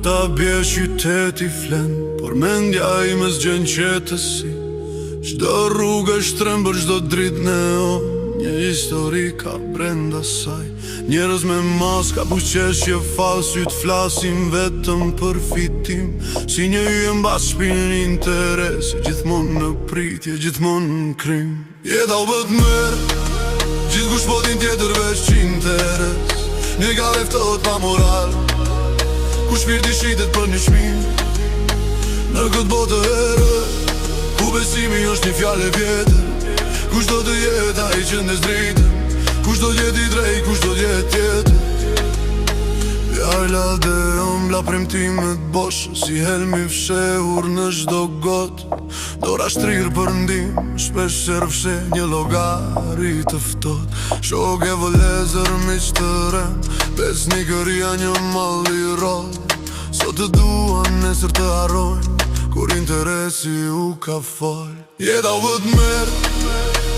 ta bje qyteti flen, por mendja ime s'gjen qetësi. Çdo rrugë është trembër, çdo dritë neon, një histori ka brenda saj. Njerëz me maska, buzëqeshje falë, syt flasin vetëm për fitim. Si një yje mbas shpinën interes, gjithmonë në pritje, gjithmonë në krim. Jeta u bët merë, gjithkush po din tjetër veç interes. Një ka leftot pa moral, ku shpirti shitet për një shmim. Në këtë botë herë, ku besimi është një fjallë e vjetër. Kush do të jetë ai që ndes dritën, kush do t'jetë i drejt, kush do t'jetë tjetër. Fjalla dhe ëmbla premtimet boshë, si helmi fshehur në çdo gotë. Dora shtrirë për ndim, shpesh servshe një llogari të ftohtë. Shok e vëllezër miq të rënd, besnikëria një mall i rrotë. Sot të duan, nesër të harrojnë, kur interesi u ka fol. Jeta u bët merë,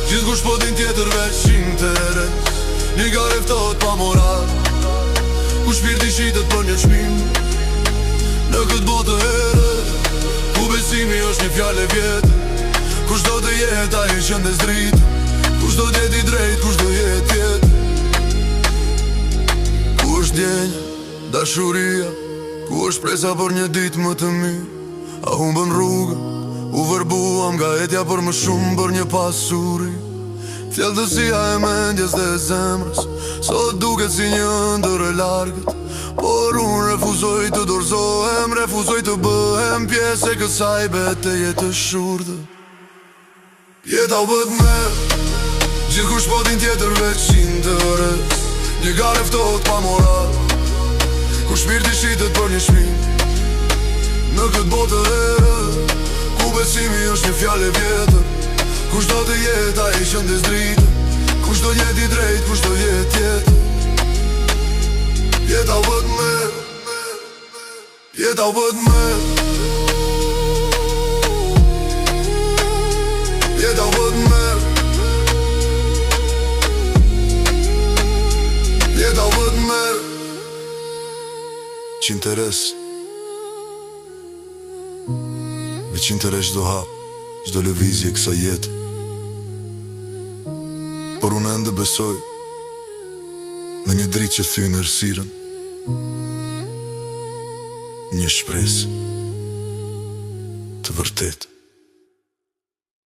gjithkush po din tjetër veç interes. Një ka leftot pa moral, ku shpirti shitet për një çmim. Në këtë botë herë, ku besimi është një fjallë e vjetër. Kush do të jetë ai që ndes dritën, kush do t'jetë i drejt, kush do jetë tjetër. Ku është djenja, dashuria, ku është presa për një ditë më të mirë. A humbën rrugë, u vërbuam nga etja për më shumë, për një pasuri. Thjellësia e mendjes dhe e zemrës, sot duket si një ëndër e largët. Por unë refuzoj të dorëzohem, refuzoj të bëhem pjesë e kësaj betejë të shurdhë. Jeta u bët merë, gjithkush po din tjetër veç interes. Një ka leftot pa moral, ku shpirti shitet për një shmim. Në këtë botë herë, ku besimi është një fjallë e vjetër. Kush do të jetë ai që ndes dritën, kush do jetë i drejt, kush do jetë tjetër. Jeta u bët merë, jeta u bët merë, jeta u bët merë, jeta u bët merë. Qinteres, me qinteres çdo hap, çdo lëvizje kësaj jete. Por unë ende besoj në një dritë që thyn errësirën, një shpresë të vërtetë.